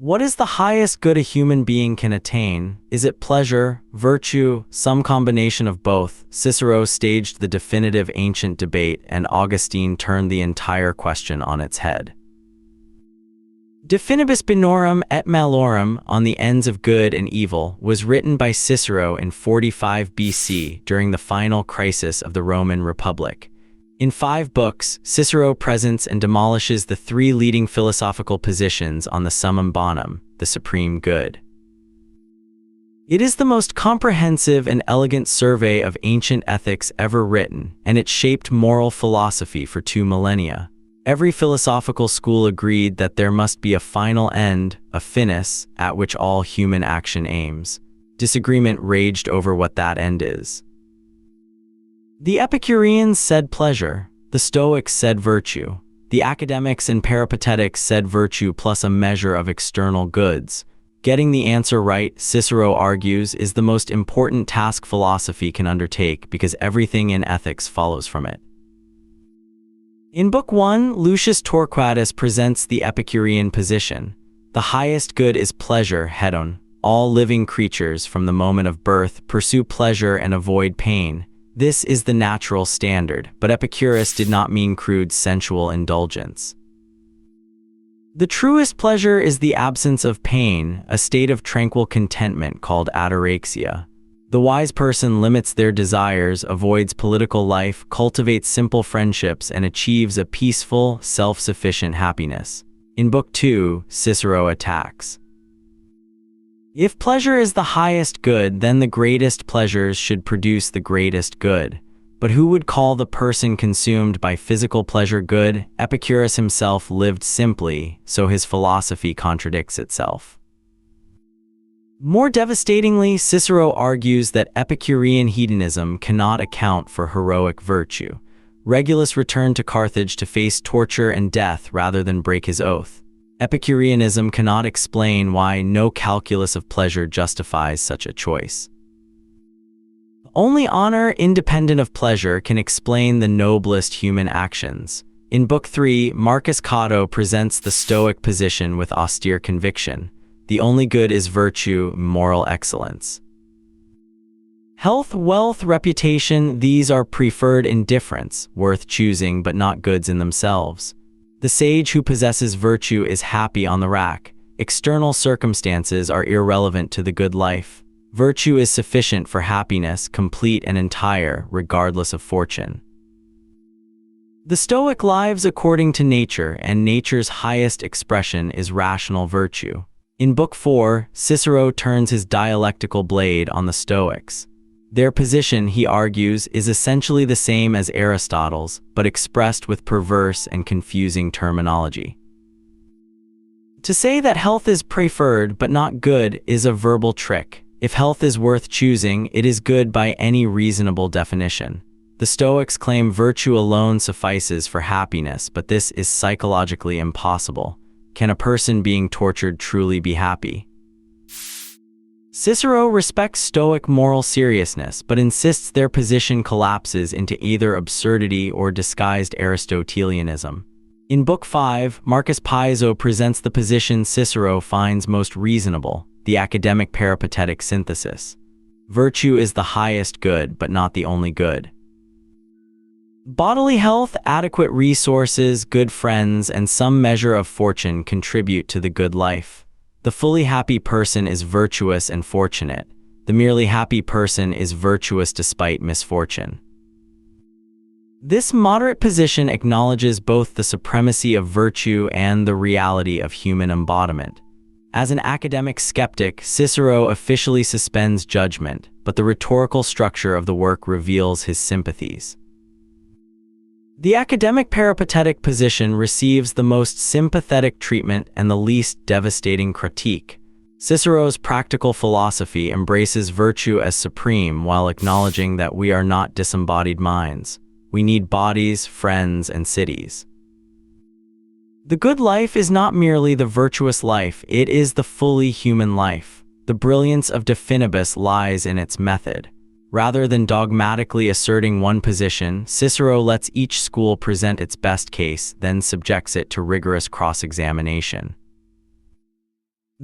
What is the highest good a human being can attain? Is it pleasure, virtue, some combination of both? Cicero staged the definitive ancient debate, and Augustine turned the entire question on its head. De Finibus Bonorum et Malorum, on the ends of good and evil, was written by Cicero in 45 BC during the final crisis of the Roman Republic. In 5 books, Cicero presents and demolishes the 3 leading philosophical positions on the Summum Bonum, the supreme good. It is the most comprehensive and elegant survey of ancient ethics ever written, and it shaped moral philosophy for 2 millennia. Every philosophical school agreed that there must be a final end, a finis, at which all human action aims. Disagreement raged over what that end is. The Epicureans said pleasure, the Stoics said virtue, the academics and peripatetics said virtue plus a measure of external goods. Getting the answer right, Cicero argues, is the most important task philosophy can undertake because everything in ethics follows from it. In Book 1, Lucius Torquatus presents the Epicurean position. The highest good is pleasure, hedon. All living creatures, from the moment of birth, pursue pleasure and avoid pain. This is the natural standard, but Epicurus did not mean crude sensual indulgence. The truest pleasure is the absence of pain, a state of tranquil contentment called ataraxia. The wise person limits their desires, avoids political life, cultivates simple friendships, and achieves a peaceful, self-sufficient happiness. In Book 2, Cicero attacks. If pleasure is the highest good, then the greatest pleasures should produce the greatest good. But who would call the person consumed by physical pleasure good? Epicurus himself lived simply, so his philosophy contradicts itself. More devastatingly, Cicero argues that Epicurean hedonism cannot account for heroic virtue. Regulus returned to Carthage to face torture and death rather than break his oath. Epicureanism cannot explain why no calculus of pleasure justifies such a choice. Only honor, independent of pleasure, can explain the noblest human actions. In Book 3, Marcus Cato presents the Stoic position with austere conviction. The only good is virtue, moral excellence. Health, wealth, reputation, these are preferred indifferents, worth choosing but not goods in themselves. The sage who possesses virtue is happy on the rack. External circumstances are irrelevant to the good life. Virtue is sufficient for happiness, complete and entire, regardless of fortune. The Stoic lives according to nature, and nature's highest expression is rational virtue. In Book 4, Cicero turns his dialectical blade on the Stoics. Their position, he argues, is essentially the same as Aristotle's, but expressed with perverse and confusing terminology. To say that health is preferred but not good is a verbal trick. If health is worth choosing, it is good by any reasonable definition. The Stoics claim virtue alone suffices for happiness, but this is psychologically impossible. Can a person being tortured truly be happy? Cicero respects Stoic moral seriousness, but insists their position collapses into either absurdity or disguised Aristotelianism. In Book 5, Marcus Piso presents the position Cicero finds most reasonable, the academic-peripatetic synthesis. Virtue is the highest good, but not the only good. Bodily health, adequate resources, good friends, and some measure of fortune contribute to the good life. The fully happy person is virtuous and fortunate. The merely happy person is virtuous despite misfortune. This moderate position acknowledges both the supremacy of virtue and the reality of human embodiment. As an academic skeptic, Cicero officially suspends judgment, but the rhetorical structure of the work reveals his sympathies. The academic-peripatetic position receives the most sympathetic treatment and the least devastating critique. Cicero's practical philosophy embraces virtue as supreme while acknowledging that we are not disembodied minds. We need bodies, friends, and cities. The good life is not merely the virtuous life, it is the fully human life. The brilliance of De Finibus lies in its method. Rather than dogmatically asserting one position, Cicero lets each school present its best case, then subjects it to rigorous cross-examination.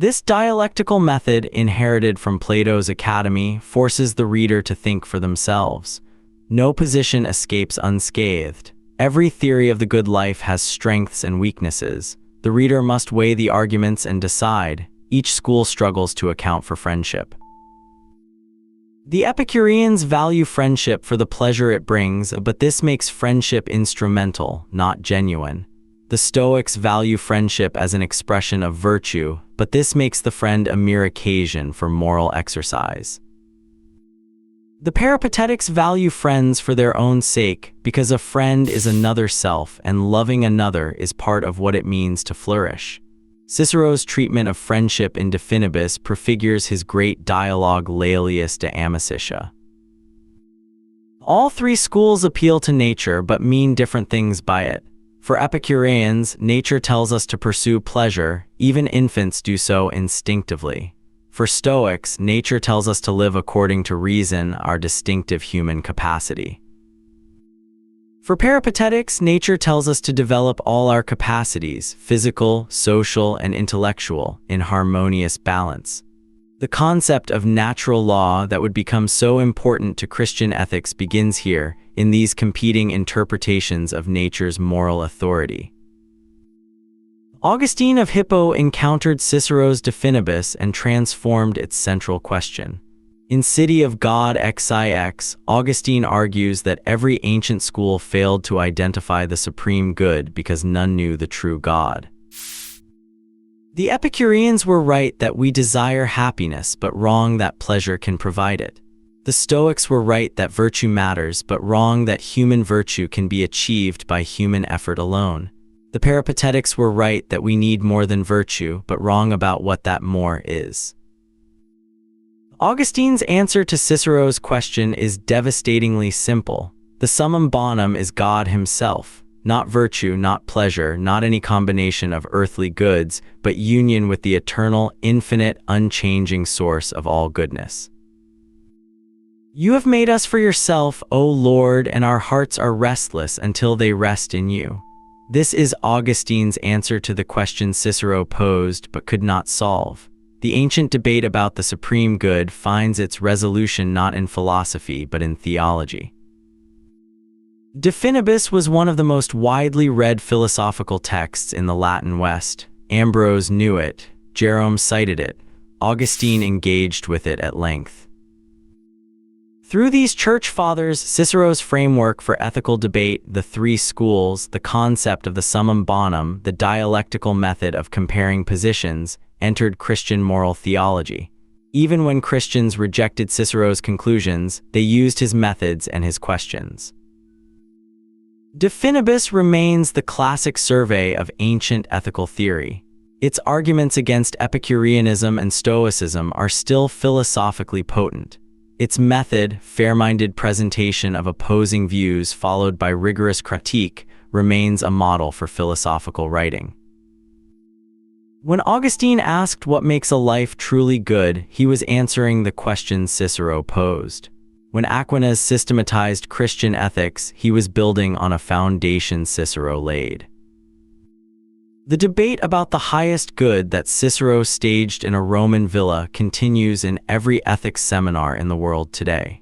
This dialectical method, inherited from Plato's Academy, forces the reader to think for themselves. No position escapes unscathed. Every theory of the good life has strengths and weaknesses. The reader must weigh the arguments and decide. Each school struggles to account for friendship. The Epicureans value friendship for the pleasure it brings, but this makes friendship instrumental, not genuine. The Stoics value friendship as an expression of virtue, but this makes the friend a mere occasion for moral exercise. The Peripatetics value friends for their own sake, because a friend is another self and loving another is part of what it means to flourish. Cicero's treatment of friendship in De Finibus prefigures his great dialogue Laelius de Amicitia. All three schools appeal to nature but mean different things by it. For Epicureans, nature tells us to pursue pleasure, even infants do so instinctively. For Stoics, nature tells us to live according to reason, our distinctive human capacity. For Peripatetics, nature tells us to develop all our capacities, physical, social, and intellectual, in harmonious balance. The concept of natural law that would become so important to Christian ethics begins here, in these competing interpretations of nature's moral authority. Augustine of Hippo encountered Cicero's De Finibus and transformed its central question. In City of God XIX, Augustine argues that every ancient school failed to identify the supreme good because none knew the true God. The Epicureans were right that we desire happiness, but wrong that pleasure can provide it. The Stoics were right that virtue matters, but wrong that human virtue can be achieved by human effort alone. The Peripatetics were right that we need more than virtue, but wrong about what that more is. Augustine's answer to Cicero's question is devastatingly simple. The Summum Bonum is God himself, not virtue, not pleasure, not any combination of earthly goods, but union with the eternal, infinite, unchanging source of all goodness. You have made us for yourself, O Lord, and our hearts are restless until they rest in you. This is Augustine's answer to the question Cicero posed but could not solve. The ancient debate about the supreme good finds its resolution not in philosophy but in theology. De Finibus was one of the most widely read philosophical texts in the Latin West. Ambrose knew it, Jerome cited it, Augustine engaged with it at length. Through these church fathers, Cicero's framework for ethical debate, the three schools, the concept of the summum bonum, the dialectical method of comparing positions, entered Christian moral theology. Even when Christians rejected Cicero's conclusions, they used his methods and his questions. De Finibus remains the classic survey of ancient ethical theory. Its arguments against Epicureanism and Stoicism are still philosophically potent. Its method, fair-minded presentation of opposing views followed by rigorous critique, remains a model for philosophical writing. When Augustine asked what makes a life truly good, he was answering the question Cicero posed. When Aquinas systematized Christian ethics, he was building on a foundation Cicero laid. The debate about the highest good that Cicero staged in a Roman villa continues in every ethics seminar in the world today.